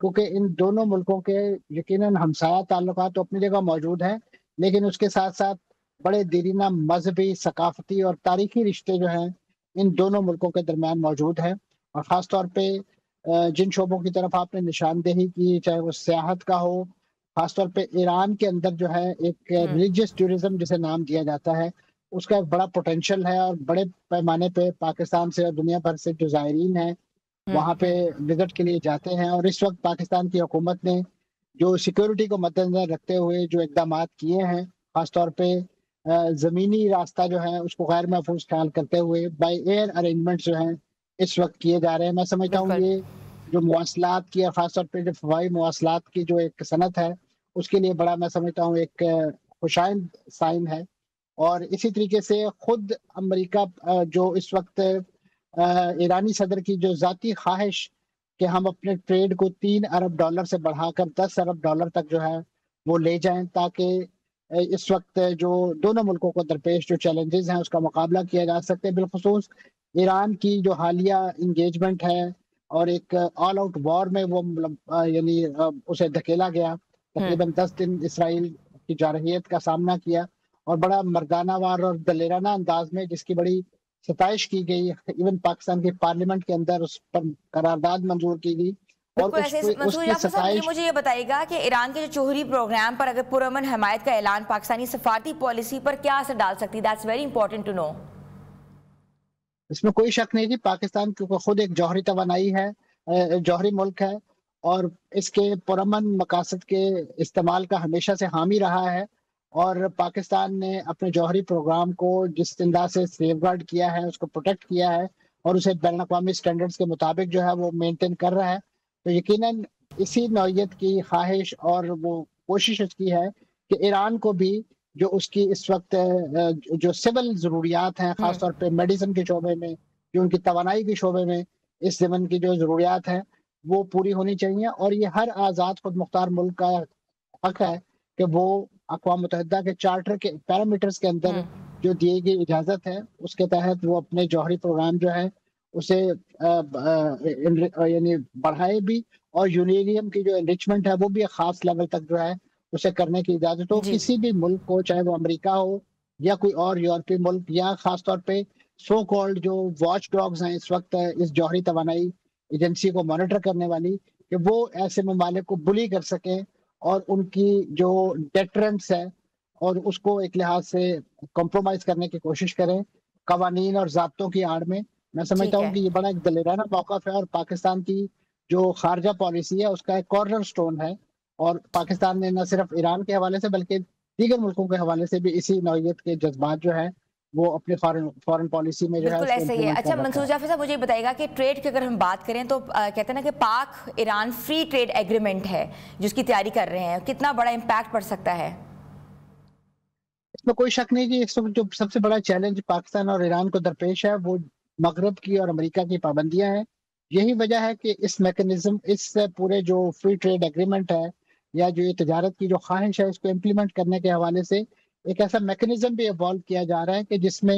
کیونکہ ان دونوں ملکوں کے یقیناً ہمسایہ تعلقات تو اپنی جگہ موجود ہیں، لیکن اس کے ساتھ ساتھ بڑے دیرینہ مذہبی، ثقافتی اور تاریخی رشتے جو ہیں ان دونوں ملکوں کے درمیان موجود ہیں۔ اور خاص طور پہ جن شعبوں کی طرف آپ نے نشاندہی کی، چاہے وہ سیاحت کا ہو، خاص طور پہ ایران کے اندر جو ہے ایک ریلیجیس ٹورزم جسے نام دیا جاتا ہے، اس کا ایک بڑا پوٹینشل ہے، اور بڑے پیمانے پہ پاکستان سے اور دنیا بھر سے جو زائرین ہیں وہاں پہ وزٹ کے لیے جاتے ہیں۔ اور اس وقت پاکستان کی حکومت نے جو سیکیورٹی کو مد نظر رکھتے ہوئے جو اقدامات کیے ہیں، خاص طور پہ زمینی راستہ جو ہے اس کو غیر محفوظ خیال کرتے ہوئے بائی ایئر ارینجمنٹ جو ہیں اس وقت کیے جا رہے ہیں۔ میں سمجھتا ہوں بالکل یہ جو مواصلات کی، اور خاص طور پہ جو فضائی مواصلات کی جو ایک صنعت ہے، اس کے لیے بڑا میں سمجھتا ہوں ایک خوشائند سائن ہے۔ اور اسی طریقے سے خود امریکہ جو اس وقت ایرانی صدر کی جو ذاتی خواہش کہ ہم اپنے ٹریڈ کو $3 ارب سے بڑھا کر $10 ارب تک جو ہے وہ لے جائیں، تاکہ اس وقت جو دونوں ملکوں کو درپیش جو چیلنجز ہیں اس کا مقابلہ کیا جا سکتے، بالخصوص ایران کی جو حالیہ انگیجمنٹ ہے اور ایک آل آؤٹ وار میں وہ یعنی اسے دھکیلا گیا، تقریباً 10 دن اسرائیل کی جارحیت کا سامنا کیا، اور بڑا مردانہ وار اور دلیرانہ انداز میں جس کی بڑی ستائش کی گئی، ایون پاکستان کی پارلیمنٹ کے اندر اس پر قرارداد منظور کی گئی، اور بالکل ایسے اس منصور کی جعفر صاحب، یہ ستائش۔ مجھے یہ بتائیے گا کہ ایران کے جو جوہری پروگرام پر اگر پرامن حمایت کا اعلان پاکستانی سفارتی پالیسی پر کیا اثر ڈال سکتی؟ That's very important to know. اس میں کوئی شک نہیں کہ پاکستان کیونکہ خود ایک جوہری توانائی ہے، جوہری ملک ہے، اور اس کے پرامن مقاصد کے استعمال کا ہمیشہ سے حامی رہا ہے، اور پاکستان نے اپنے جوہری پروگرام کو جس انداز سے سیف گارڈ کیا ہے، اس کو پروٹیکٹ کیا ہے، اور اسے بین الاقوامی سٹینڈرڈز کے مطابق جو ہے وہ مینٹین کر رہا ہے، تو یقیناً اسی نوعیت کی خواہش اور وہ کوشش اس کی ہے کہ ایران کو بھی جو اس کی اس وقت جو سول ضروریات ہیں، خاص طور پہ میڈیسن کے شعبے میں، جو ان کی توانائی کے شعبے میں اس زمن کی جو ضروریات ہیں وہ پوری ہونی چاہیے، اور یہ ہر آزاد خود مختار ملک کا حق ہے کہ وہ اقوام متحدہ کے چارٹر کے پیرامیٹرز کے اندر جو دی گئی اجازت ہے اس کے تحت وہ اپنے جوہری پروگرام جو ہے اسے یعنی بڑھائے بھی، اور یورینیم کی جو انریچمنٹ ہے وہ بھی ایک خاص لیول تک جو ہے اسے کرنے کی اجازت ہو۔ کسی بھی ملک کو، چاہے وہ امریکہ ہو یا کوئی اور یورپی ملک، یا خاص طور پہ سو کالڈ جو واچ ڈاگز ہیں اس وقت اس جوہری توانائی ایجنسی کو مانیٹر کرنے والی، کہ وہ ایسے ممالک کو بلی کر سکیں اور ان کی جو ڈیٹرنٹس ہے اور اس کو ایک لحاظ سے کمپرومائز کرنے کی کوشش کریں قوانین اور ضابطوں کی آڑ میں۔ میں سمجھتا ہوں کہ یہ بڑا ایک دلیرانہ موقف ہے، اور پاکستان کی جو خارجہ پالیسی ہے اس کا ایک کارنر سٹون ہے، اور پاکستان نے نہ صرف ایران کے حوالے سے بلکہ دیگر ملکوں کے حوالے سے بھی اسی نوعیت کے جذبات جو ہے وہ اپنی فارن پالیسی میں جو ہے بالکل اس کو ایسا ہی ہے۔ امپلیمنٹ اچھا کر رکھا منصور ہے۔ جعفر صاحب، مجھے یہ بتائیے گا کہ ٹریڈ کی اگر ہم بات کریں تو کہتے ہیں نا کہ پاک ایران فری ٹریڈ ایگریمنٹ ہے جس کی تیاری کر رہے ہیں، کتنا بڑا امپیکٹ پڑ سکتا ہے؟ اس میں کوئی شک نہیں کہ اس وقت جو سب سے بڑا چیلنج پاکستان اور ایران کو درپیش ہے وہ مغرب کی اور امریکہ کی پابندیاں ہیں۔ یہی وجہ ہے کہ اس میکنزم، اس پورے جو فری ٹریڈ ایگریمنٹ ہے یا جو یہ تجارت کی جو خواہش ہے اس کو امپلیمنٹ کرنے کے حوالے سے ایک ایسا میکنزم بھی ایوالو کیا جا رہا ہے کہ جس میں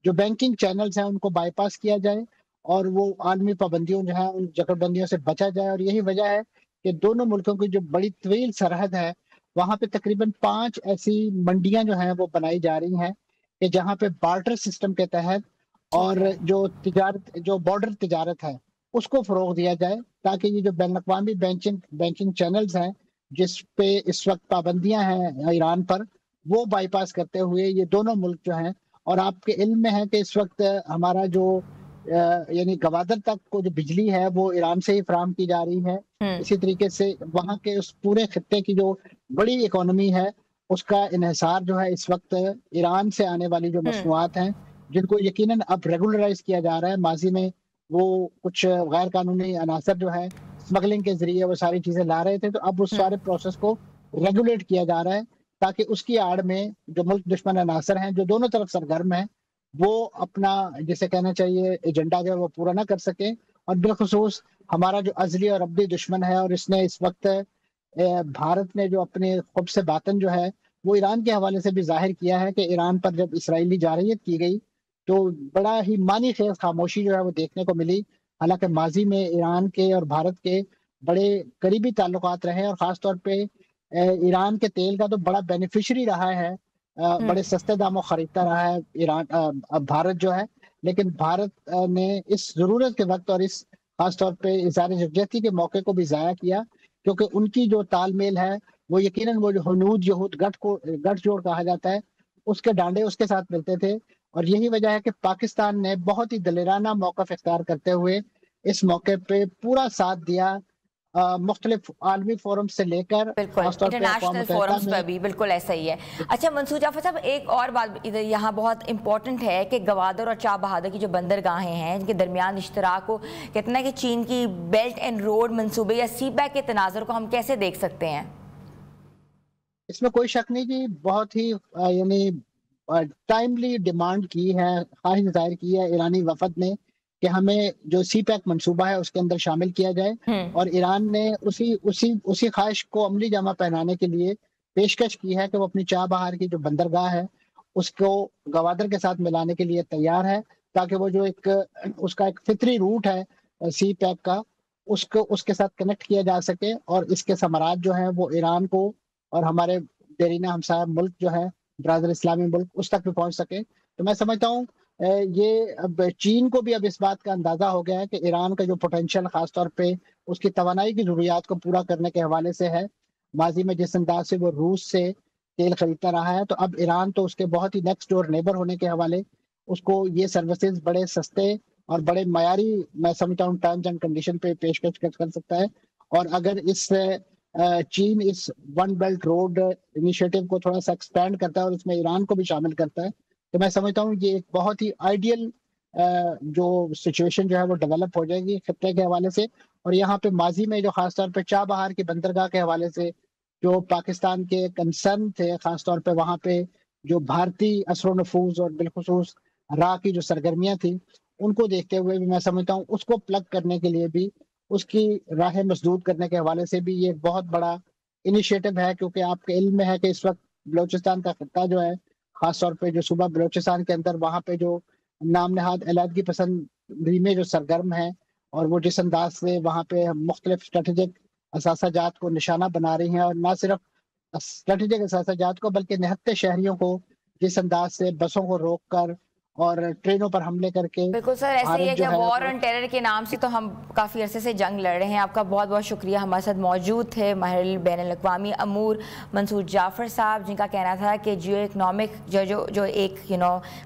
جو بینکنگ چینلز ہیں ان کو بائی پاس کیا جائے، اور وہ عالمی پابندیوں جو ہیں ان جکڑ بندیوں سے بچا جائے۔ اور یہی وجہ ہے کہ دونوں ملکوں کی جو بڑی طویل سرحد ہے وہاں پہ تقریباً 5 ایسی منڈیاں جو ہیں وہ بنائی جا رہی ہیں کہ جہاں پہ بارٹر سسٹم کے تحت اور جو تجارت، جو بارڈر تجارت ہے اس کو فروغ دیا جائے، تاکہ یہ جو بین الاقوامی بینکنگ چینلز ہیں جس پہ اس وقت پابندیاں ہیں ایران پر، وہ بائی پاس کرتے ہوئے یہ دونوں ملک جو ہیں، اور آپ کے علم میں ہے کہ اس وقت ہمارا جو یعنی گوادر تک کو جو بجلی ہے وہ ایران سے ہی فراہم کی جا رہی ہے۔ اسی طریقے سے وہاں کے اس پورے خطے کی جو بڑی اکانومی ہے اس کا انحصار جو ہے اس وقت ایران سے آنے والی جو مصنوعات ہیں جن کو یقیناً اب ریگولرائز کیا جا رہا ہے۔ ماضی میں وہ کچھ غیر قانونی عناصر جو ہے اسمگلنگ کے ذریعے وہ ساری چیزیں لا رہے تھے، تو اب اس سارے پروسیس کو ریگولیٹ کیا جا رہا ہے تاکہ اس کی آڑ میں جو ملک دشمن عناصر ہیں جو دونوں طرف سرگرم ہیں وہ اپنا جسے کہنا چاہیے ایجنڈا جو ہے وہ پورا نہ کر سکیں۔ اور بالخصوص ہمارا جو ازلی اور ابدی دشمن ہے، اور اس نے اس وقت بھارت نے جو اپنے خب سے باطن جو ہے وہ ایران کے حوالے سے بھی ظاہر کیا ہے کہ ایران پر جب اسرائیلی جارحیت کی گئی تو بڑا ہی معنی خیز خاموشی جو ہے وہ دیکھنے کو ملی، حالانکہ ماضی میں ایران کے اور بھارت کے بڑے قریبی تعلقات رہے، اور خاص طور پہ ایران کے تیل کا تو بڑا بینیفیشری رہا ہے، بڑے سستے داموں خریدتا رہا ہے ایران، بھارت جو ہے. لیکن بھارت نے اس ضرورت کے وقت اور اس خاص طور پہ اظہار یکجہتی کے موقع کو بھی ضائع کیا، کیونکہ ان کی جو تال میل ہے وہ یقیناً وہ جو ہنود یہود گٹھ جوڑ کہا جاتا ہے، اس کے ڈانڈے اس کے ساتھ ملتے تھے. اور یہی وجہ ہے کہ پاکستان نے بہت ہی دلیرانہ موقف اختیار کرتے ہوئے اس موقع پہ پورا ساتھ دیا، مختلف عالمی فورم سے لے کر بالکل خاص طور پہ اقوام انٹرنیشنل متحدہ فورمز میں. پر بھی بالکل ایسا ہی ہے. اچھا منصور جعفر صاحب، ایک اور بات یہاں بہت امپورٹنٹ ہے کہ گوادر اور چاہ بہادر کی جو بندرگاہیں ہیں ان کے درمیان اشتراک کو کتنا کہ چین کی بیلٹ اینڈ روڈ منصوبے یا سی پیک کے تناظر کو ہم کیسے دیکھ سکتے ہیں؟ اس میں کوئی شک نہیں کہ بہت ہی یعنی ٹائملی ڈیمانڈ کی ہے، خواہش ظاہر کی ہے ایرانی وفد نے کہ ہمیں جو سی پیک منصوبہ ہے اس کے اندر شامل کیا جائے. اور ایران نے اسی خواہش کو عملی جامہ پہنانے کے لیے پیشکش کی ہے کہ وہ اپنی چاہ بہار کی جو بندرگاہ ہے اس کو گوادر کے ساتھ ملانے کے لیے تیار ہے، تاکہ وہ جو اس کا ایک فطری روٹ ہے سی پیک کا، اس کے ساتھ کنیکٹ کیا جا سکے، اور اس کے ثمرات جو ہیں وہ ایران کو اور ہمارے دیرینہ ہمسایہ ملک جو ہے برادر اسلامی ملک اس تک بھی پہنچ سکے. تو میں سمجھتا ہوں یہ اب چین کو بھی اب اس بات کا اندازہ ہو گیا ہے کہ ایران کا جو پوٹینشیل خاص طور پہ اس کی توانائی کی ضروریات کو پورا کرنے کے حوالے سے ہے. ماضی میں جس انداز سے وہ روس سے تیل خریدتا رہا ہے، تو اب ایران تو اس کے بہت ہی نیکسٹ ڈور نیبر ہونے کے حوالے اس کو یہ سروسز بڑے سستے اور بڑے معیاری، میں سمجھتا ہوں ٹرمز اینڈ کنڈیشن پہ پیشکش کر سکتا ہے. اور اگر چین اس ون بیلٹ روڈ انیشیٹو کو تھوڑا سا ایکسپینڈ کرتا ہے اور اس میں ایران کو بھی شامل کرتا ہے، تو میں سمجھتا ہوں یہ ایک بہت ہی آئیڈیل جو سچویشن جو ہے وہ ڈیولپ ہو جائے گی خطے کے حوالے سے. اور یہاں پہ ماضی میں جو خاص طور پہ چاہ بہار کی بندرگاہ کے حوالے سے جو پاکستان کے کنسرن تھے، خاص طور پہ وہاں پہ جو بھارتی اثر و نفوذ اور بالخصوص راہ کی جو سرگرمیاں تھیں ان کو دیکھتے ہوئے بھی میں سمجھتا ہوں اس کو پلگ کرنے کے لیے بھی، اس کی راہیں مسدود کرنے کے حوالے سے بھی یہ ایک بہت بڑا انیشیٹو ہے. کیونکہ آپ کے علم میں ہے کہ اس وقت بلوچستان کا خطہ جو ہے، خاص طور پہ جو صوبہ بلوچستان کے اندر وہاں پہ جو نام نہاد علیحدگی پسندی میں جو سرگرم ہے، اور وہ جس انداز سے وہاں پہ مختلف اسٹریٹجک اثاثہ جات کو نشانہ بنا رہی ہیں، اور نہ صرف اسٹریٹجک اثاثہ جات کو بلکہ نہتے شہریوں کو جس انداز سے بسوں کو روک کر اور ٹرینوں پر حملے کر کے بالکل سر، ایسے ہی ہے بھارت کہ جو ہے وار آن ٹیرر کے نام سے تو ہم کافی عرصے سے جنگ لڑ رہے ہیں. آپ کا بہت بہت شکریہ. ہمارے ساتھ موجود تھے ماہر بین الاقوامی امور منصور جعفر صاحب، جن کا کہنا تھا کہ جیو اکنامک جو ایک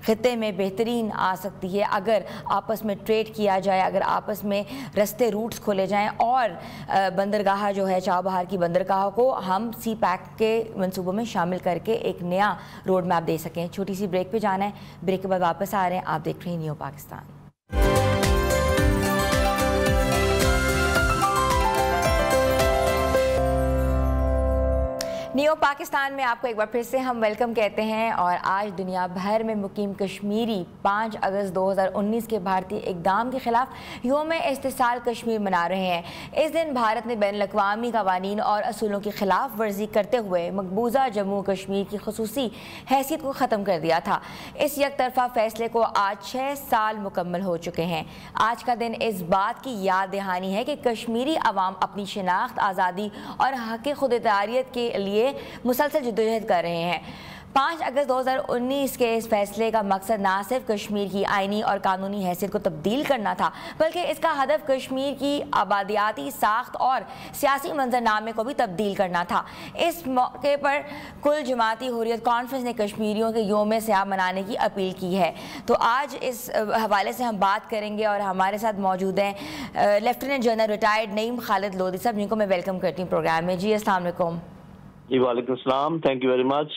خطے میں بہترین آ سکتی ہے اگر آپس میں ٹریڈ کیا جائے، اگر آپس میں رستے روٹس کھولے جائیں، اور بندرگاہ جو ہے چاہ بہار کی بندرگاہ کو ہم سی پیک کے منصوبوں میں شامل کر کے ایک نیا روڈ میپ دے سکیں. چھوٹی سی بریک پہ جانا ہے، بریک کے بعد واپس آ رہے ہیں. آپ دیکھ رہے ہیں نیو پاکستان. نیو پاکستان میں آپ کو ایک بار پھر سے ہم ویلکم کہتے ہیں. اور آج دنیا بھر میں مقیم کشمیری 5 اگست 2019 کے بھارتی اقدام کے خلاف یوم استحصال کشمیر منا رہے ہیں. اس دن بھارت نے بین الاقوامی قوانین اور اصولوں کی خلاف ورزی کرتے ہوئے مقبوضہ جموں کشمیر کی خصوصی حیثیت کو ختم کر دیا تھا. اس یک طرفہ فیصلے کو آج 6 سال مکمل ہو چکے ہیں. آج کا دن اس بات کی یاد دہانی ہے کہ کشمیری عوام اپنی شناخت، آزادی اور حق خود ارادیت کے لیے مسلسل جدوجہد کر رہے ہیں. 5 اگست 2019 کے اس فیصلے کا مقصد نہ صرف کشمیر کی آئینی اور قانونی حیثیت کو تبدیل کرنا تھا، بلکہ اس کا ہدف کشمیر کی آبادیاتی ساخت اور سیاسی منظرنامے کو بھی تبدیل کرنا تھا. اس موقع پر کل جماعتی حریت کانفرنس نے کشمیریوں کے یوم سیاہ منانے کی اپیل کی ہے. تو آج اس حوالے سے ہم بات کریں گے، اور ہمارے ساتھ موجود ہیں لیفٹیننٹ جنرل ریٹائرڈ نعیم خالد لودھی صاحب، جن کو میں ویلکم کرتی ہوں پروگرام میں. جی السلام علیکم. جی وعلیکم السلام، thank you very much.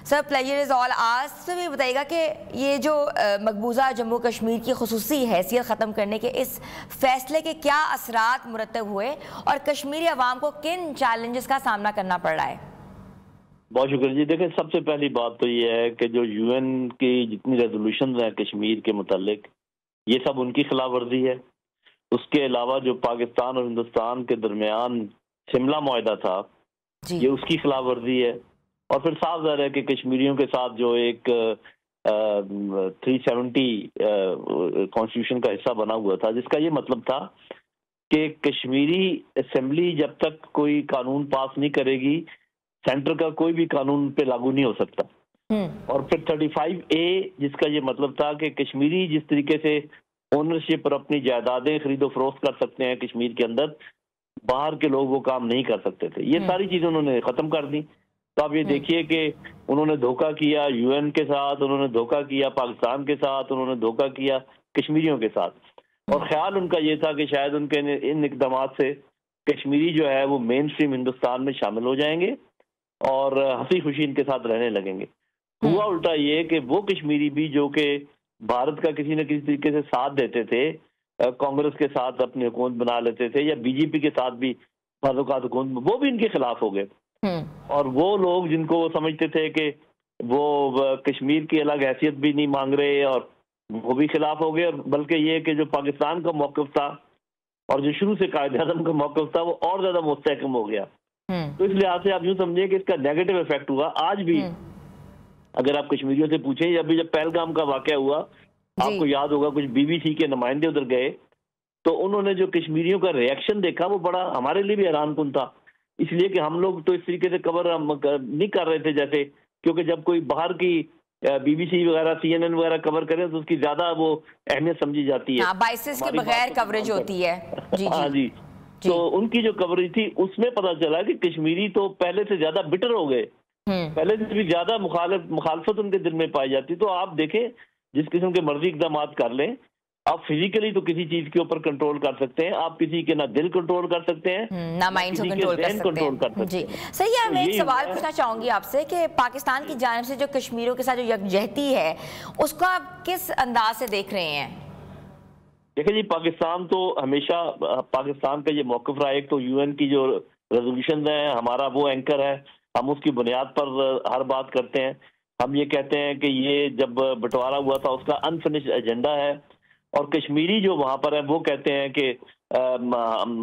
Sir pleasure is all ours. تو یہ بتائیے گا کہ یہ جو مقبوضہ جموں کشمیر کی خصوصی حیثیت ختم کرنے کے اس فیصلے کے کیا اثرات مرتب ہوئے، اور کشمیری عوام کو کن چیلنجز کا سامنا کرنا پڑ رہا ہے؟ بہت شکریہ جی. دیکھیں، سب سے پہلی بات تو یہ ہے کہ جو یو این کی جتنی ریزولوشنز ہیں کشمیر کے متعلق، یہ سب ان کی خلاف ورزی ہے. اس کے علاوہ جو پاکستان اور ہندوستان کے درمیان شملہ معاہدہ تھا، یہ اس کی خلاف ورزی ہے. اور پھر صاف ظاہر ہے کہ کشمیریوں کے ساتھ جو ایک 370 کانسٹیٹیوشن کا حصہ بنا ہوا تھا، جس کا یہ مطلب تھا کہ کشمیری اسمبلی جب تک کوئی قانون پاس نہیں کرے گی سینٹر کا کوئی بھی قانون پہ لاگو نہیں ہو سکتا. اور پھر 35A جس کا یہ مطلب تھا کہ کشمیری جس طریقے سے اونرشپ اور اپنی جائیدادیں خرید و فروخت کر سکتے ہیں کشمیر کے اندر، باہر کے لوگ وہ کام نہیں کر سکتے تھے. یہ ساری چیزیں انہوں نے ختم کر دی. تو آپ یہ دیکھیے کہ انہوں نے دھوکہ کیا UN کے ساتھ، انہوں نے دھوکہ کیا پاکستان کے ساتھ، انہوں نے دھوکہ کیا کشمیریوں کے ساتھ. اور خیال ان کا یہ تھا کہ شاید ان کے ان اقدامات سے کشمیری جو ہے وہ مین سٹریم ہندوستان میں شامل ہو جائیں گے اور ہنسی خوشی ان کے ساتھ رہنے لگیں گے. ہوا الٹا یہ کہ وہ کشمیری بھی جو کہ بھارت کا کسی نہ کسی طریقے سے ساتھ دیتے تھے، کانگریس کے ساتھ اپنی حکومت بنا لیتے تھے یا BJP کے ساتھ بھی بعض اوقات حکومت، وہ بھی ان کے خلاف ہو گئے. اور وہ لوگ جن کو وہ سمجھتے تھے کہ وہ کشمیر کی الگ حیثیت بھی نہیں مانگ رہے اور وہ بھی خلاف ہو گئے، بلکہ یہ کہ جو پاکستان کا موقف تھا اور جو شروع سے قائد اعظم کا موقف تھا وہ اور زیادہ مستحکم ہو گیا. تو اس لحاظ سے آپ یوں سمجھیں کہ اس کا نیگیٹو افیکٹ ہوا. آج بھی اگر آپ کشمیریوں سے پوچھیں، ابھی جب پہلگام کا واقعہ ہوا آپ کو یاد ہوگا کچھ BBC کے نمائندے ادھر گئے تو انہوں نے جو کشمیریوں کا ریئیکشن دیکھا وہ بڑا ہمارے لیے بھی حیران کن تھا. اس لیے کہ ہم لوگ تو اس طریقے سے کور نہیں کر رہے تھے جیسے، کیونکہ جب کوئی باہر کی BBC وغیرہ CNN وغیرہ کور کریں تو اس کی زیادہ وہ اہمیت سمجھی جاتی ہے، بائسس کے بغیر کوریج ہوتی ہے. ہاں جی. تو ان کی جو کوریج تھی اس میں پتہ چلا کہ کشمیری تو پہلے سے زیادہ بٹر ہو گئے، پہلے سے بھی زیادہ مخالفت ان کے دل میں پائی جاتی. تو آپ دیکھیں جس قسم کے مرضی اقدامات کر لیں، آپ فزیکلی تو کسی چیز کے اوپر کنٹرول کر سکتے ہیں، آپ کسی کے نہ دل کنٹرول کر سکتے ہیں نہ مائنڈ کو کنٹرول کر سکتے ہیں. جی صحیح ہے. میں ایک سوال پوچھنا چاہوں گی آپ سے کہ پاکستان کی جانب سے جو کشمیریوں کے ساتھ جو یکجہتی ہے اس کو آپ کس انداز سے دیکھ رہے ہیں؟ دیکھیں جی، پاکستان تو ہمیشہ پاکستان کا یہ موقف رہا. ایک تو UN کی جو ریزولوشن ہے ہمارا وہ اینکر ہے، ہم اس کی بنیاد پر ہر بات کرتے ہیں. ہم یہ کہتے ہیں کہ یہ جب بٹوارا ہوا تھا اس کا انفنشڈ ایجنڈا ہے، اور کشمیری جو وہاں پر ہے وہ کہتے ہیں کہ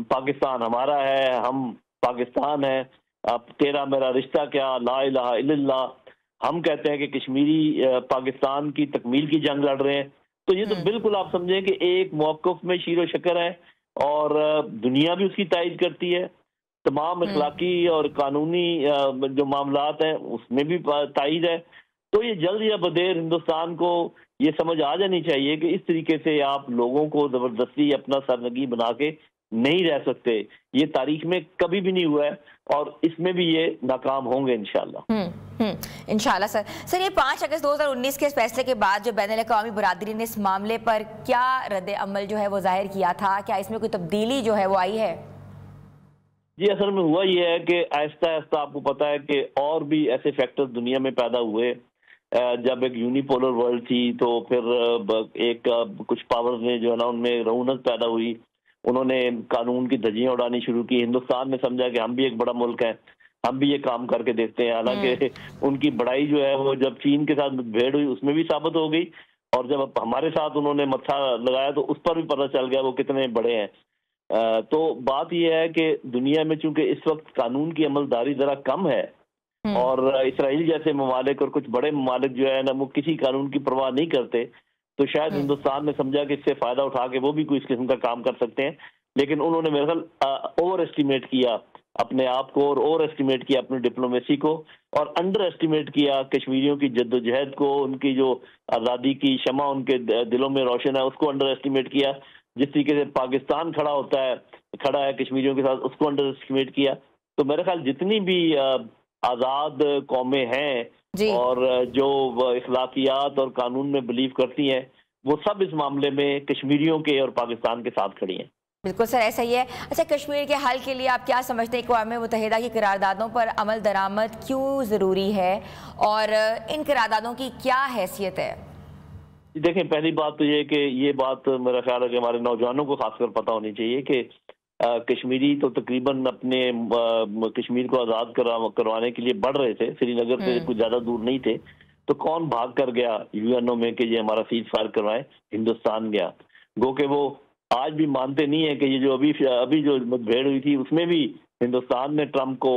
پاکستان ہمارا ہے، ہم پاکستان ہیں، اب تیرا میرا رشتہ کیا، لا الہ الا اللہ. ہم کہتے ہیں کہ کشمیری پاکستان کی تکمیل کی جنگ لڑ رہے ہیں. تو یہ تو بالکل آپ سمجھیں کہ ایک موقف میں شیر و شکر ہے اور دنیا بھی اس کی تائید کرتی ہے. تمام اخلاقی اور قانونی جو معاملات ہیں اس میں بھی تائید ہے. تو یہ جلد یا بدیر ہندوستان کو یہ سمجھ آ جانی چاہیے کہ اس طریقے سے آپ لوگوں کو زبردستی اپنا سرنگی بنا کے نہیں رہ سکتے. یہ تاریخ میں کبھی بھی نہیں ہوا ہے اور اس میں بھی یہ ناکام ہوں گے انشاءاللہ. انشاءاللہ سر یہ 5 اگست 2019 کے فیصلے کے بعد جو بین الاقوامی برادری نے اس معاملے پر کیا رد عمل جو ہے وہ ظاہر کیا تھا؟ کیا اس میں کوئی تبدیلی جو ہے وہ آئی ہے؟ جی اصل میں ہوا یہ ہے کہ آہستہ آہستہ آپ کو پتا ہے کہ اور بھی ایسے فیکٹر دنیا میں پیدا ہوئے. جب ایک یونیپولر ورلڈ تھی تو پھر ایک کچھ پاورز نے جو ہے نا ان میں رونق پیدا ہوئی، انہوں نے قانون کی دھجیاں اڑانی شروع کی. ہندوستان نے سمجھا کہ ہم بھی ایک بڑا ملک ہے، ہم بھی یہ کام کر کے دیکھتے ہیں. حالانکہ ان کی بڑائی جو ہے وہ جب چین کے ساتھ بھیڑ ہوئی اس میں بھی ثابت ہو گئی، اور جب ہمارے ساتھ انہوں نے متھا لگایا تو اس پر بھی پتہ چل گیا وہ کتنے بڑے ہیں. تو بات یہ ہے کہ دنیا میں چونکہ اس وقت قانون کی عملداری ذرا کم ہے اور اسرائیل جیسے ممالک اور کچھ بڑے ممالک جو ہے نا وہ کسی قانون کی پرواہ نہیں کرتے، تو شاید ہندوستان نے سمجھا کہ اس سے فائدہ اٹھا کے وہ بھی کوئی اس قسم کا کام کر سکتے ہیں. لیکن انہوں نے میرے خیال اوور اسٹیمیٹ کیا اپنے آپ کو اور اوور اسٹیمیٹ کیا اپنی ڈپلومیسی کو اور انڈر اسٹیمیٹ کیا کشمیریوں کی جد و جہد کو، ان کی جو آزادی کی شمع ان کے دلوں میں روشن ہے اس کو انڈر اسٹیمیٹ کیا. جس طریقے سے پاکستان کھڑا ہے کشمیریوں کے ساتھ اس کو انڈر اسٹیمیٹ کیا. تو میرے خیال جتنی بھی آزاد قومیں ہیں اور جو اخلاقیات اور قانون میں بلیو کرتی ہیں وہ سب اس معاملے میں کشمیریوں کے اور پاکستان کے ساتھ کھڑی ہیں. بالکل سر ایسا ہی ہے. اچھا کشمیر کے حل کے لیے آپ کیا سمجھتے ہیں اقوام متحدہ کی قراردادوں پر عمل درآمد کیوں ضروری ہے اور ان قراردادوں کی کیا حیثیت ہے؟ دیکھیں پہلی بات تو یہ کہ یہ بات میرا خیال ہے کہ ہمارے نوجوانوں کو خاص کر پتہ ہونی چاہیے کہ کشمیری تو تقریباً اپنے کشمیر کو آزاد کروانے کے لیے بڑھ رہے تھے، سری نگر سے کچھ زیادہ دور نہیں تھے. تو کون بھاگ کر گیا UN میں کہ یہ ہمارا سیز فائر کروائیں؟ ہندوستان گیا. گو کہ وہ آج بھی مانتے نہیں ہیں کہ یہ جو ابھی جو بھیڑ ہوئی تھی اس میں بھی ہندوستان نے ٹرمپ کو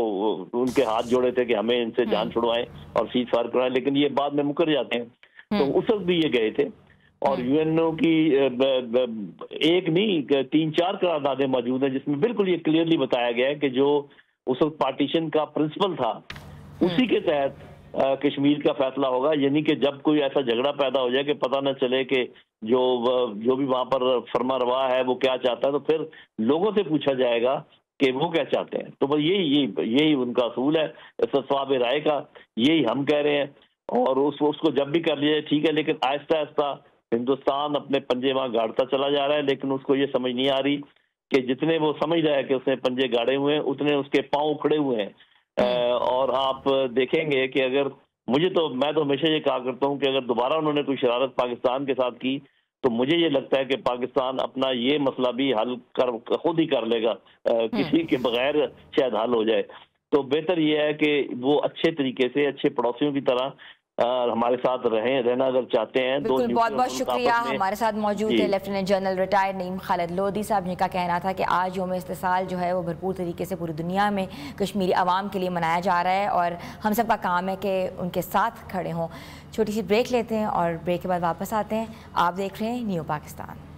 ان کے ہاتھ جوڑے تھے کہ ہمیں ان سے جان چھڑوائیں اور سیز فائر کروائیں، لیکن یہ بعد میں مکر جاتے ہیں. تو اس وقت بھی یہ گئے تھے. اور یو این او کی ایک نہیں 3-4 قراردادیں موجود ہیں جس میں بالکل یہ کلیئرلی بتایا گیا ہے کہ جو اس وقت پارٹیشن کا پرنسپل تھا اسی کے تحت کشمیر کا فیصلہ ہوگا، یعنی کہ جب کوئی ایسا جھگڑا پیدا ہو جائے کہ پتہ نہ چلے کہ جو بھی وہاں پر فرما روا ہے وہ کیا چاہتا ہے، تو پھر لوگوں سے پوچھا جائے گا کہ وہ کیا چاہتے ہیں. تو بس یہی ان کا اصول ہے استصواب رائے کا، یہی ہم کہہ رہے ہیں. اور اس کو جب بھی کر لیا ٹھیک ہے، لیکن آہستہ آہستہ ہندوستان اپنے پنجے وہاں گاڑتا چلا جا رہا ہے، لیکن اس کو یہ سمجھ نہیں آ رہی کہ جتنے وہ سمجھ رہا ہے کہ اس نے پنجے گاڑے ہوئے ہیں اتنے اس کے پاؤں کھڑے ہوئے ہیں. اور آپ دیکھیں گے کہ اگر میں تو ہمیشہ یہ کہا کرتا ہوں کہ اگر دوبارہ انہوں نے کوئی شرارت پاکستان کے ساتھ کی تو مجھے یہ لگتا ہے کہ پاکستان اپنا یہ مسئلہ بھی حل خود ہی کر لے گا، کسی کے بغیر شاید حل ہو جائے. تو بہتر یہ ہے کہ وہ اچھے طریقے سے اچھے پڑوسیوں کی طرح ہمارے ساتھ رہنا اگر چاہتے ہیں. بالکل، بہت بہت شکریہ. ہمارے ساتھ موجود ہے لیفٹیننٹ جنرل ریٹائرڈ نعیم خالد لودھی صاحب، جن کا کہنا تھا کہ آج یوم استحصال جو ہے وہ بھرپور طریقے سے پوری دنیا میں کشمیری عوام کے لیے منایا جا رہا ہے اور ہم سب کا کام ہے کہ ان کے ساتھ کھڑے ہوں. چھوٹی سی بریک لیتے ہیں اور بریک کے بعد واپس آتے ہیں. آپ دیکھ رہے ہیں نیو پاکستان.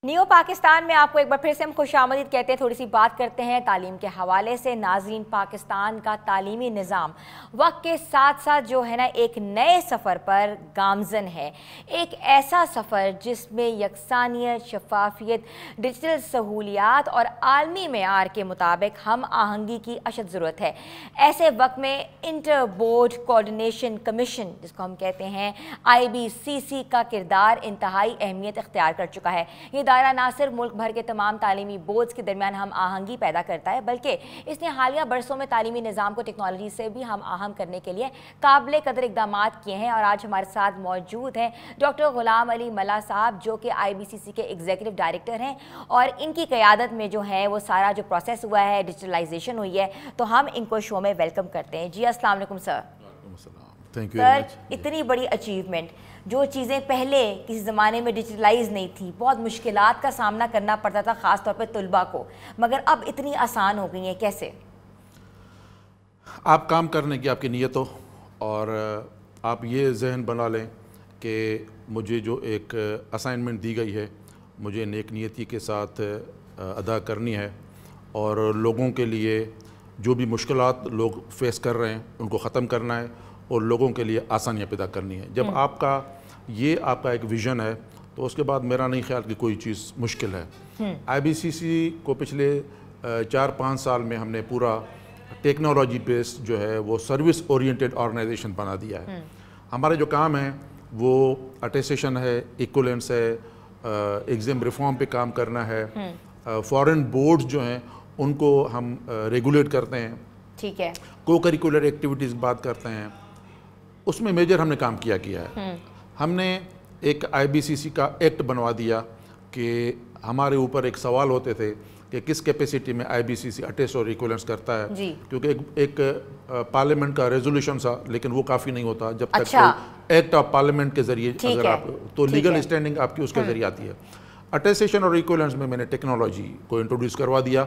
نیو پاکستان میں آپ کو ایک بار پھر سے ہم خوش آمدید کہتے ہیں. تھوڑی سی بات کرتے ہیں تعلیم کے حوالے سے. ناظرین، پاکستان کا تعلیمی نظام وقت کے ساتھ ساتھ جو ہے نا ایک نئے سفر پر گامزن ہے. ایک ایسا سفر جس میں یکسانیت، شفافیت، ڈیجیٹل سہولیات اور عالمی معیار کے مطابق ہم آہنگی کی اشد ضرورت ہے. ایسے وقت میں انٹر بورڈ کوآرڈینیشن کمیشن، جس کو ہم کہتے ہیں IBCC، کا کردار انتہائی اہمیت اختیار کر چکا ہے. یہ دائرہ نہ صرف ملک بھر کے تمام تعلیمی بورڈز کے درمیان ہم آہنگی پیدا کرتا ہے، بلکہ اس نے حالیہ برسوں میں تعلیمی نظام کو ٹیکنالوجی سے بھی ہم آہنگ کرنے کے لیے قابل قدر اقدامات کیے ہیں. اور آج ہمارے ساتھ موجود ہیں ڈاکٹر غلام علی ملا صاحب، جو کہ IBCC کے ایگزیکٹو ڈائریکٹر ہیں، اور ان کی قیادت میں جو ہے وہ سارا جو پروسیس ہوا ہے، ڈیجیٹلائزیشن ہوئی ہے، تو ہم ان کو شو میں ویلکم کرتے ہیں. جی السلام علیکم سر. سر، اتنی بڑی اچیومنٹ، جو چیزیں پہلے کسی زمانے میں ڈیجیٹلائز نہیں تھی، بہت مشکلات کا سامنا کرنا پڑتا تھا خاص طور پہ طلباء کو، مگر اب اتنی آسان ہو گئی ہیں، کیسے؟ آپ کام کرنے کی آپ کی نیت ہو اور آپ یہ ذہن بنا لیں کہ مجھے جو ایک اسائنمنٹ دی گئی ہے مجھے نیک نیتی کے ساتھ ادا کرنی ہے، اور لوگوں کے لیے جو بھی مشکلات لوگ فیس کر رہے ہیں ان کو ختم کرنا ہے اور لوگوں کے لیے آسانیاں پیدا کرنی ہے. جب آپ کا ایک ویژن ہے تو اس کے بعد میرا نہیں خیال کہ کوئی چیز مشکل ہے. IBCC کو پچھلے 4-5 سال میں ہم نے پورا ٹیکنالوجی بیس جو ہے وہ سروس اورینٹڈ آرگنائزیشن بنا دیا ہے. ہمارے جو کام ہیں وہ اٹیسٹیشن ہے، ایکولنس ہے، ایگزام ریفارم پہ کام کرنا ہے، فارن بورڈز جو ہیں ان کو ہم ریگولیٹ کرتے ہیں، ٹھیک ہے، کو کریکولر ایکٹیویٹیز بات کرتے ہیں. اس میں میجر ہم نے کام کیا ہے. ہم نے ایک IBCC کا ایکٹ بنوا دیا کہ ہمارے اوپر ایک سوال ہوتے تھے کہ کس کیپیسٹی میں IBCC اٹیسٹ اور ایکولنس کرتا ہے، کیونکہ ایک پارلیمنٹ کا ریزولوشن تھا لیکن وہ کافی نہیں ہوتا جب تک ایکٹ آف پارلیمنٹ کے ذریعے اگر آپ تو لیگل اسٹینڈنگ آپ کی اس کے ذریعے آتی ہے. اٹیسٹیشن اور ایکولنس میں میں نے ٹیکنالوجی کو انٹروڈیوس کروا دیا،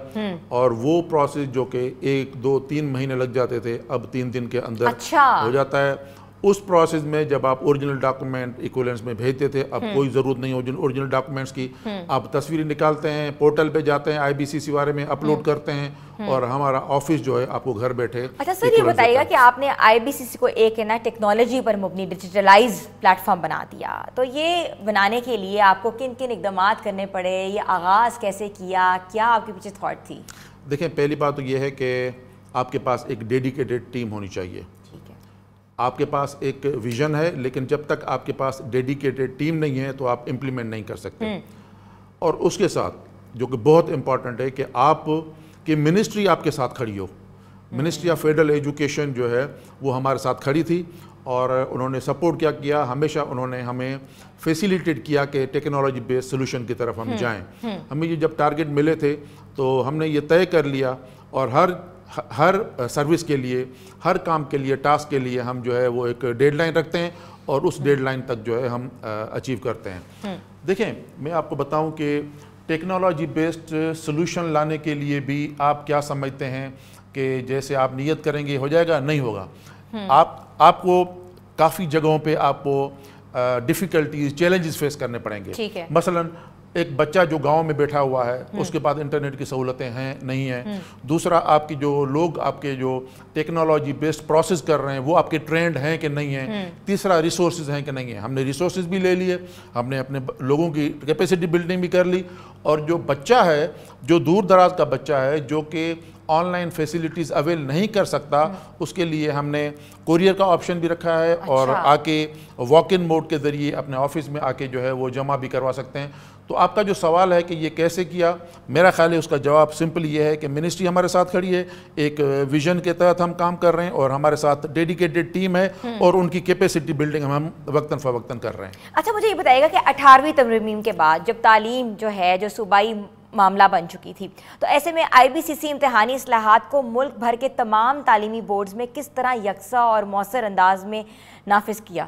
اور وہ پروسیس جو کہ 1-2-3 مہینے لگ جاتے تھے اب 3 دن کے اندر ہو جاتا ہے. اس پروسیس میں جب آپ اوریجنل ڈاکومنٹ ایکولنس میں بھیجتے تھے، اب کوئی ضرورت نہیں اوریجنل ڈاکومنٹس کی. آپ تصویریں نکالتے ہیں، پورٹل پہ جاتے ہیں، IBCC بارے میں اپلوڈ کرتے ہیں، اور ہمارا آفس جو ہے آپ کو گھر بیٹھے. اچھا سر، یہ بتائیے گا کہ آپ نے IBCC کو ایک ٹیکنالوجی پر مبنی ڈیجیٹلائز پلیٹ فارم بنا دیا، تو یہ بنانے کے لیے آپ کو کن کن اقدامات کرنے پڑے؟ یہ آغاز کیسے کیا؟ کیا آپ کے پیچھے تھاٹ تھی؟ دیکھیں، پہلی بات تو یہ ہے کہ آپ کے پاس ایک ڈیڈیکیٹڈ ٹیم ہونی چاہیے. آپ کے پاس ایک ویژن ہے لیکن جب تک آپ کے پاس ڈیڈیکیٹڈ ٹیم نہیں ہے تو آپ امپلیمنٹ نہیں کر سکتے. اور اس کے ساتھ جو کہ بہت امپورٹنٹ ہے کہ آپ کی منسٹری آپ کے ساتھ کھڑی ہو. منسٹری آف فیڈرل ایجوکیشن جو ہے وہ ہمارے ساتھ کھڑی تھی اور انہوں نے سپورٹ کیا ہمیشہ انہوں نے ہمیں فیسیلیٹیٹ کیا کہ ٹیکنالوجی بیس سلوشن کی طرف ہم جائیں. ہمیں یہ جب ٹارگٹ ملے تھے تو ہم نے یہ طے کر لیا اور ہر سروس کے لیے، ہر کام کے لیے، ٹاسک کے لیے ہم جو ہے وہ ایک ڈیڈ لائن رکھتے ہیں اور اس ڈیڈ لائن تک جو ہے ہم اچیو کرتے ہیں. دیکھیں میں آپ کو بتاؤں کہ ٹیکنالوجی بیسڈ سلوشن لانے کے لیے بھی آپ کیا سمجھتے ہیں کہ جیسے آپ نیت کریں گے ہو جائے گا؟ نہیں ہوگا. آپ کو کافی جگہوں پہ آپ کو ڈیفیکلٹیز، چیلنجز فیس کرنے پڑیں گے. مثلا ایک بچہ جو گاؤں میں بیٹھا ہوا ہے اس کے پاس انٹرنیٹ کی سہولتیں ہیں نہیں ہیں. دوسرا آپ کی جو لوگ آپ کے جو ٹیکنالوجی بیسڈ پروسیس کر رہے ہیں وہ آپ کے ٹرینڈ ہیں کہ نہیں ہیں. تیسرا ریسورسز ہیں کہ نہیں ہیں. ہم نے ریسورسز بھی لے لیے، ہم نے اپنے لوگوں کی کیپیسٹی بلڈنگ بھی کر لی، اور جو بچہ ہے، جو دور دراز کا بچہ ہے، جو کہ آن لائن فیسیلیٹیز اویل نہیں کر سکتا، اس کے لیے ہم نے کوریئر کا آپشن بھی رکھا ہے اور آ کے واک ان موڈ کے ذریعے اپنے آفس میں آ کے جو ہے وہ جمع بھی کروا سکتے ہیں. تو آپ کا جو سوال ہے کہ یہ کیسے کیا، میرا خیال ہے اس کا جواب سمپل یہ ہے کہ منسٹری ہمارے ساتھ کھڑی ہے، ایک ویژن کے تحت ہم کام کر رہے ہیں اور ہمارے ساتھ ڈیڈیکیٹڈ ٹیم ہے اور ان کی کیپیسٹی بلڈنگ ہم وقتاً فوقتاً کر رہے ہیں. اچھا مجھے یہ بتائیے گا کہ 18ویں ترمیم کے بعد جب تعلیم جو ہے جو صوبائی معاملہ بن چکی تھی، تو ایسے میں IBCC امتحانی اصلاحات کو ملک بھر کے تمام تعلیمی بورڈز میں کس طرح یکساں اور مؤثر انداز میں نافذ کیا؟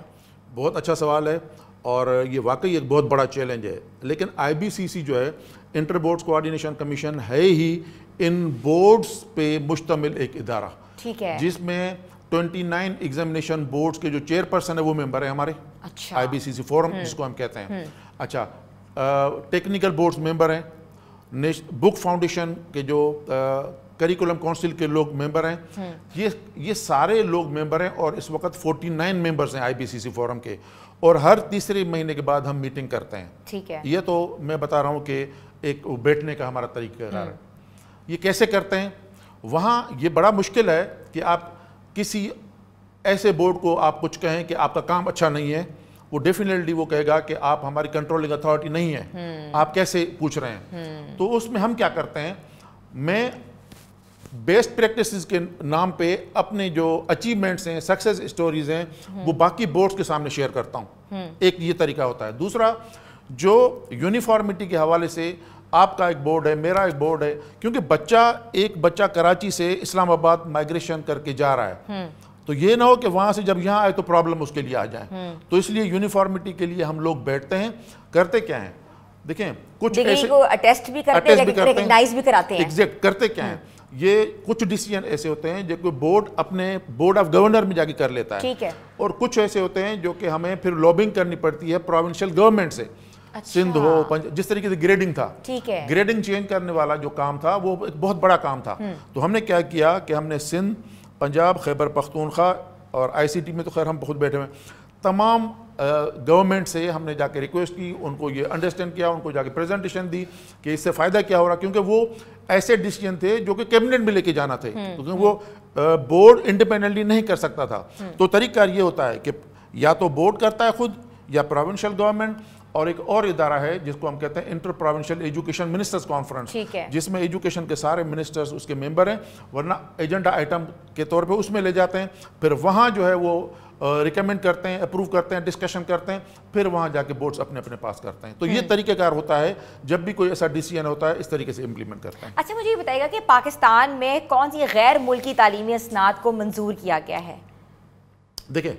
بہت اچھا سوال ہے اور یہ واقعی ایک بہت بڑا چیلنج ہے. لیکن IBCC جو ہے انٹر بورڈز کوآرڈینیشن کمیشن ہے ہی ان بورڈز پہ مشتمل ایک ادارہ، ٹھیک ہے، جس میں 29 ایگزامینیشن بورڈز کے جو چیئرپرسن ہے وہ ممبر ہیں ہمارے. اچھا IBCC فورم جس کو ہم کہتے ہیں. اچھا ٹیکنیکل بورڈز ممبر ہیں، بک فاؤنڈیشن کے جو کریکولم کونسل کے لوگ ممبر ہیں، یہ سارے لوگ ممبر ہیں اور اس وقت 49 ممبرز ہیں IBCC فورم کے، اور ہر تیسرے مہینے کے بعد ہم میٹنگ کرتے ہیں. ٹھیک ہے، یہ تو میں بتا رہا ہوں کہ ایک بیٹھنے کا ہمارا طریقہ کار ہے. یہ کیسے کرتے ہیں؟ وہاں یہ بڑا مشکل ہے کہ آپ کسی ایسے بورڈ کو آپ کچھ کہیں کہ آپ کا کام اچھا نہیں ہے، وہ ڈیفینیٹلی وہ کہے گا کہ آپ ہماری کنٹرولنگ اتھارٹی نہیں ہے، آپ کیسے پوچھ رہے ہیں. تو اس میں ہم کیا کرتے ہیں، میں بیسٹ پریکٹسز کے نام پہ اپنے جو اچیومنٹس ہیں، سکسیس اسٹوریز ہیں، وہ باقی بورڈز کے سامنے شیئر کرتا ہوں. ایک یہ طریقہ ہوتا ہے. دوسرا جو یونیفارمٹی کے حوالے سے آپ کا ایک بورڈ ہے، میرا ایک بورڈ ہے، کیونکہ ایک بچہ کراچی سے اسلام آباد مائگریشن کر کے جا رہا ہے، تو یہ نہ ہو کہ وہاں سے جب یہاں آئے تو پرابلم اس کے لیے آ جائے. تو اس لیے یونیفارمٹی کے لیے ہم لوگ بیٹھتے ہیں. کرتے کیا ہیں؟ دیکھیں کچھ ایسے ٹیسٹ بھی کرتے ہیں، ریکگنائز بھی کراتے ہیں. ایگزیکٹ کرتے کیا ہیں؟ یہ کچھ ڈیسیجن ایسے ہوتے ہیں جو کہ بورڈ اپنے بورڈ آف گورنر میں جا کے کر لیتا ہے، اور کچھ ایسے ہوتے ہیں جو کہ ہمیں پھر لابنگ کرنی پڑتی ہے پروونشل گورنمنٹ سے. سندھ ہو، جس طریقے سے گریڈنگ تھا، گریڈنگ چینج کرنے والا جو کام تھا وہ ایک بہت بڑا کام تھا. تو ہم نے کیا کیا کہ ہم نے سندھ، پنجاب، خیبر پختونخوا اور ICT میں تو خیر ہم خود بیٹھے ہوئے ہیں، تمام گورنمنٹ سے ہم نے جا کے ریکویسٹ کی، ان کو یہ انڈرسٹینڈ کیا، ان کو جا کے پریزنٹیشن دی کہ اس سے فائدہ کیا ہو رہا، کیونکہ وہ ایسے ڈیسیجن تھے جو کہ کیبنٹ میں لے کے جانا تھے، کیونکہ وہ بورڈ انڈیپینڈنٹلی نہیں کر سکتا تھا. تو طریقہ یہ ہوتا ہے کہ یا تو بورڈ کرتا ہے خود یا پروونشل گورنمنٹ، اور ایک اور ادارہ ہے جس کو ہم کہتے ہیں inter provincial education ministers conference, جس میں ایجوکیشن کے سارے منسٹرز اس کے ممبر ہیں، ورنہ ایجنڈا آئٹم کے طور پہ اس میں لے جاتے ہیں. پھر وہاں جو ہے وہ ریکمینڈ کرتے ہیں، اپروو کرتے ہیں، ڈسکشن کرتے ہیں، پھر وہاں جا کے بورڈز اپنے اپنے پاس کرتے ہیں. تو یہ طریقہ کار ہوتا ہے جب بھی کوئی ایسا ڈیسیجن ہوتا ہے، اس طریقے سے امپلیمنٹ کرتے ہیں. اچھا مجھے یہ بتائیے گا کہ پاکستان میں کون سی غیر ملکی تعلیمی اسناد کو منظور کیا گیا ہے؟ دیکھیں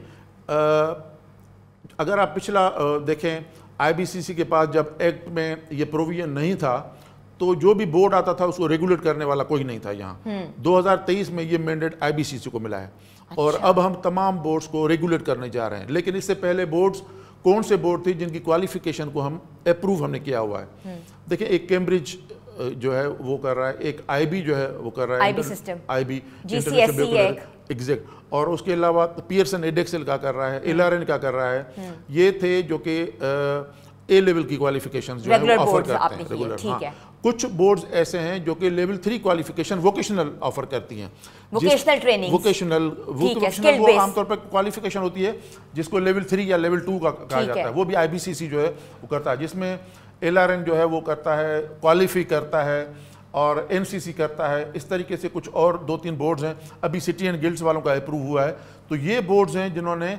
اگر آپ پچھلا دیکھیں IBCC کے پاس جب ایکٹ میں یہ پروویژن نہیں تھا تو جو بھی بورڈ آتا تھا اس کو ریگولیٹ کرنے والا کوئی نہیں تھا. یہاں 2023 میں یہ مینڈیٹ IBCC کو ملا ہے، اور اب ہم تمام بورڈز کو ریگولیٹ کرنے جا رہے ہیں. لیکن اس سے پہلے بورڈز کون سے بورڈ تھے جن کی کوالیفیکیشن کو ہم اپروو ہم نے کیا ہوا ہے؟ دیکھیں ایک کیمبرج جو ہے وہ کر رہا ہے، ایک IB جو ہے وہ کر رہا ہے، IB ایگزیکٹ، اور اس کے علاوہ پیئرسن ایڈیکسل کا کر رہا ہے، LRN کا کر رہا ہے. یہ تھے جو کہ A لیول کی کوالیفیکیشنز جو ہے وہ آفر کرتے ہیں ریگولر. ہاں کچھ بورڈز ایسے ہیں جو کہ لیول 3 کوالیفیکیشن ووکیشنل آفر کرتی ہیں، ووکیشنل ٹریننگ، ووکیشنل وہ عام طور پر کوالیفیکیشن ہوتی ہے جس کو لیول 3 یا لیول 2 کا کہا جاتا ہے. وہ بھی IBCC جو ہے وہ کرتا ہے، جس میں LRN جو ہے وہ کرتا ہے، کوالیفی کرتا ہے، اور NCC کرتا ہے. اس طریقے سے کچھ اور 2-3 بورڈز ہیں. ابھی سٹی اینڈ گلڈز والوں کا اپروو ہوا ہے. تو تو یہ بورڈز ہیں جنہوں نے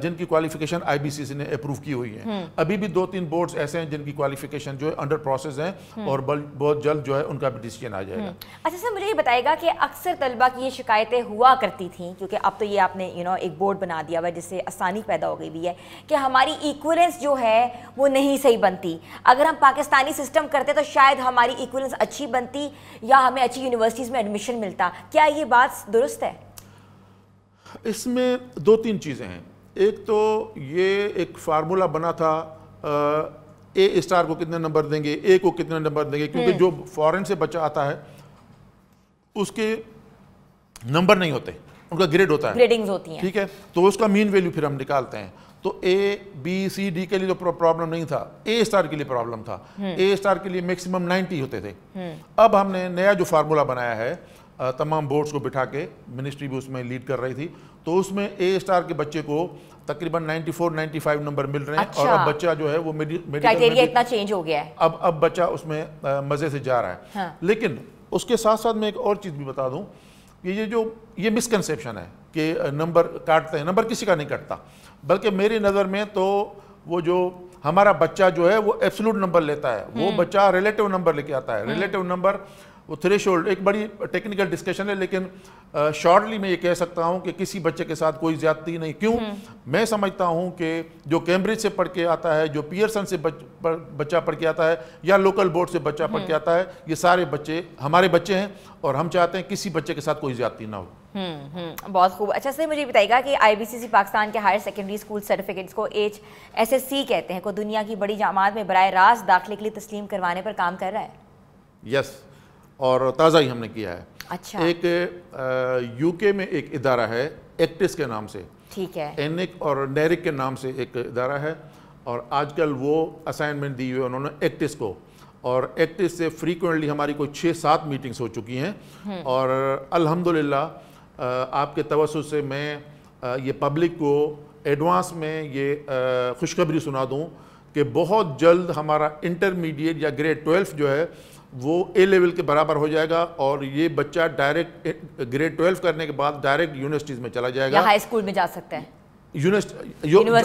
جن کی کوالیفیکیشن IBCC نے اپروو کی ہوئی ہیں. ابھی بھی 2-3 بورڈز ایسے ہیں جن کی کوالیفیکیشن جو ہے انڈر پروسیس ہیں اور بہت جلد جو ہے ان کا بھی ڈیسیجن آ جائے گا. اچھا سر مجھے یہ بتائے گا کہ اکثر طلبہ کی یہ شکایتیں ہوا کرتی تھیں کیونکہ اب تو یہ آپ نے ایک بورڈ بنا دیا ہوا جس سے آسانی پیدا ہو گئی بھی ہے کہ ہماری ایکولنس جو ہے وہ نہیں صحیح بنتی. اگر ہم پاکستانی سسٹم کرتے تو شاید ہماری ایکولنس اچھی بنتی یا ہمیں اچھی یونیورسٹیز میں ایڈمیشن ملتا. کیا یہ بات درست ہے؟ اس میں 2-3 چیزیں ہیں. ایک تو یہ ایک فارمولا بنا تھا اے اسٹار کو کتنے نمبر دیں گے, اے کو کتنے نمبر دیں گے, کیونکہ جو فورن سے بچہ آتا ہے اس کے نمبر نہیں ہوتے, ان کا گریڈ ہوتا ہے, گریڈنگز ہوتی ہیں, ٹھیک ہے. تو اس کا مین ویلیو پھر ہم نکالتے ہیں. تو اے بی سی ڈی کے لیے تو پرابلم نہیں تھا, اے اسٹار کے لیے پرابلم تھا. اے اسٹار کے لیے میکسیمم 90 ہوتے تھے. اب ہم نے نیا جو فارمولا بنایا ہے تمام بورڈز کو بٹھا کے, منسٹری بھی اس میں لیڈ کر رہی تھی, تو اس میں اے اسٹار کے بچے کو تقریباً 94-95 نمبر مل رہے ہیں. اور اب بچہ جو ہے وہ کرائٹیریا اتنا چینج ہو گیا ہے, اب بچہ اس میں مزے سے جا رہا ہے. لیکن اس کے ساتھ ساتھ میں ایک اور چیز بھی بتا دوں کہ یہ مسکنسیپشن ہے کہ نمبر کاٹتے ہیں. نمبر کسی کا نہیں کٹتا, بلکہ میری نظر میں تو وہ جو ہمارا بچہ جو ہے وہ ایبسولوٹ نمبر لیتا ہے, وہ بچہ ریلیٹیو نمبر لے کے آتا ہے. ریلیٹیو نمبر وہ تھریشولڈ ایک بڑی ٹیکنیکل ڈسکشن ہے, لیکن شارٹلی میں یہ کہہ سکتا ہوں کہ کسی بچے کے ساتھ کوئی زیادتی نہیں. کیوں؟ میں سمجھتا ہوں کہ جو کیمبرج سے پڑھ کے آتا ہے, جو پیئرسن سے بچہ پڑھ کے آتا ہے, یا لوکل بورڈ سے بچہ پڑھ کے آتا ہے, یہ سارے بچے ہمارے بچے ہیں اور ہم چاہتے ہیں کسی بچے کے ساتھ کوئی زیادتی نہ ہو. بہت خوب. اچھا سر مجھے بتائیے گا کہ IBCC پاکستان کے ہائر سیکنڈری اسکول سرٹیفکیٹس کو HSSC کہتے ہیں, کو دنیا کی بڑی جامعات میں براہ راست داخلے کے لیے تسلیم کروانے پر کام کر رہا ہے. یس, اور تازہ ہی ہم نے کیا ہے. اچھا. ایک UK میں ایک ادارہ ہے ایکٹس کے نام سے, ٹھیک ہے, اینک اور نیرک کے نام سے ایک ادارہ ہے, اور آج کل وہ اسائنمنٹ دی ہوئی انہوں نے ایکٹس کو, اور ایکٹس سے فریکوینٹلی ہماری کوئی 6-7 میٹنگز ہو چکی ہیں. اور الحمدللہ آپ کے توسط سے میں یہ پبلک کو ایڈوانس میں یہ خوشخبری سنا دوں کہ بہت جلد ہمارا انٹرمیڈیٹ یا گریڈ 12 جو ہے وہ اے لیول کے برابر ہو جائے گا, اور یہ بچہ ڈائریکٹ گریڈ 12 کرنے کے بعد ڈائریکٹ یونیورسٹیز میں چلا جائے گا, یا ہائی اسکول میں جا سکتا ہے.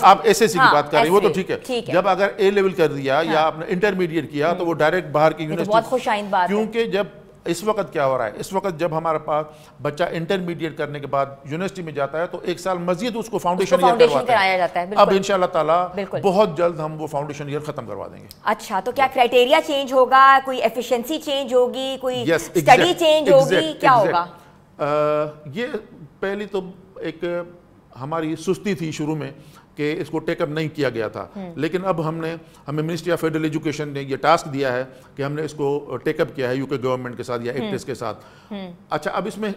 آپ SSC کی بات کر رہے ہیں وہ تو ٹھیک ہے, جب اگر اے لیول کر دیا یا آپ نے انٹرمیڈیٹ کیا تو وہ ڈائریکٹ باہر کی یونیورسٹی. بہت خوش آئند بات ہے, کیونکہ جب اس وقت کیا ہو رہا ہے, اس وقت جب ہمارے پاس بچہ انٹرمیڈیٹ کرنے کے بعد یونیورسٹی میں جاتا ہے تو ایک سال مزید اس کو فاؤنڈیشن ایئر کرایا جاتا ہے. اب انشاءاللہ تعالی بہت جلد ہم وہ فاؤنڈیشن ایئر ختم کروا دیں گے. اچھا, تو کیا کرائٹیریا چینج ہوگا, کوئی ایفیشنسی چینج ہوگی, کوئی اسٹڈی چینج ہوگی, کیا ہوگا؟ یہ پہلی تو ایک ہماری سستی تھی شروع میں کہ اس کو ٹیک اپ نہیں کیا گیا تھا, لیکن اب ہمیں منسٹری آف فیڈرل ایجوکیشن نے یہ ٹاسک دیا ہے کہ ہم نے اس کو ٹیک اپ کیا ہے UK گورنمنٹ کے ساتھ یا ایکٹس کے ساتھ. اچھا, اب اس میں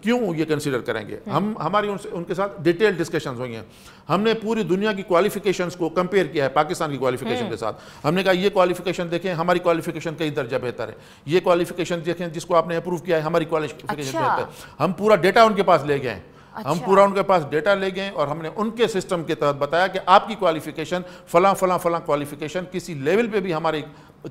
کیوں یہ کنسیڈر کریں گے, ہماری ان کے ساتھ ڈیٹیل ڈسکشنز ہوئی ہیں. ہم نے پوری دنیا کی کوالیفیکیشنز کو کمپیئر کیا ہے پاکستان کی کوالیفیکیشن کے ساتھ. ہم نے کہا یہ کوالیفیکیشن دیکھیں, ہماری کوالیفیکیشن کئی درجہ بہتر ہے. یہ کوالیفیکیشن دیکھیں جس کو آپ نے اپروو کیا ہے, ہماری کوالیفیکیشن بہتر ہے. ہم پورا ڈیٹا ان کے پاس لے گئے ہیں, ہم پورا ان کے پاس ڈیٹا لے گئے اور ہم نے ان کے سسٹم کے تحت بتایا کہ آپ کی کوالیفیکیشن فلاں فلاں فلاں کوالیفیکیشن کسی لیول پہ بھی ہمارے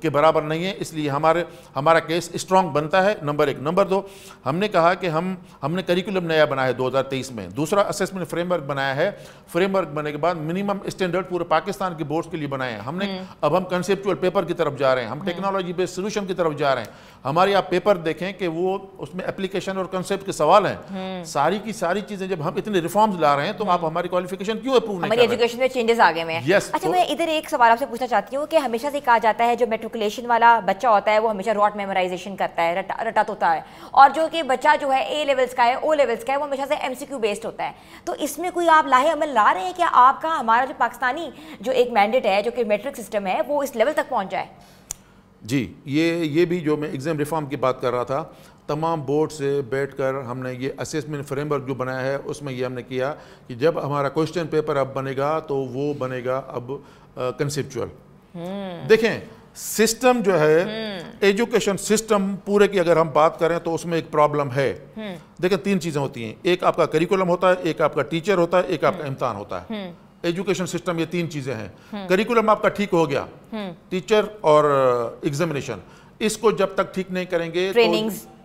کے برابر نہیں ہے, اس لیے ہمارا کیس اسٹرانگ بنتا ہے. نمبر 1. نمبر 2, ہم نے کہا کہ ہم نے کریکولم نیا بنایا ہے 2023 میں. دوسرا, اسیسمنٹ فریم ورک بنایا ہے. فریم ورک بننے کے بعد منیمم اسٹینڈرڈ پورے پاکستان کے بورڈز کے لیے بنائے ہیں ہم نے. اب ہم کنسیپچول پیپر کی طرف جا رہے ہیں, ہم ٹیکنالوجی بیسڈ سولوشن کی طرف جا رہے ہیں. ہماری آپ پیپر دیکھیں کہ وہ اس میں اپلیکیشن اور کنسیپٹ کے سوال ہیں. ساری کی ساری چیزیں جب ہم اتنے ریفارمز لا رہے ہیں تو آپ ہماری کوالیفیکیشن کیوں اپروو نہیں کر رہے ہیں؟ ہماری ایجوکیشن میں چینجز آ گئے ہیں. اچھا, میں ادھر ایک سوال آپ سے پوچھنا چاہتی ہوں کہ ہمیشہ سے کہا جاتا ہے جو میٹریکولیشن والا بچہ ہوتا ہے وہ ہمیشہ راٹ میمورائزیشن کرتا ہے, رٹا ہوتا ہے, اور جو کہ بچہ جو ہے اے لیولز کا ہے, او لیولز کا ہے, وہ ہمیشہ سے MCQ بیسڈ ہوتا ہے. تو اس میں کوئی آپ لاہے عمل لا رہے ہیں کہ آپ کا ہمارا جو پاکستانی جو ایک مینڈیٹ ہے جو کہ میٹرک سسٹم ہے وہ اس لیول تک پہنچ جائے؟ جی, یہ بھی جو میں ایگزام ریفارم کی بات کر رہا تھا, تمام بورڈ سے بیٹھ کر ہم نے یہ اسیسمنٹ فریم ورک جو بنایا ہے اس میں یہ ہم نے کیا کہ جب ہمارا کوسچن پیپر اب بنے گا تو وہ بنے گا اب کنسیپچول. دیکھیں سسٹم جو ہے ایجوکیشن سسٹم پورے کی اگر ہم بات کریں تو اس میں ایک پرابلم ہے. دیکھیں 3 چیزیں ہوتی ہیں, ایک آپ کا کریکولم ہوتا ہے, ایک آپ کا ٹیچر ہوتا ہے, ایک آپ کا امتحان ہوتا ہے. ایجوکیشن سسٹم یہ 3 چیزیں ہیں. کریکولم آپ کا ٹھیک ہو گیا, ٹیچر اور ایگزامینیشن, اس کو جب تک ٹھیک نہیں کریں گے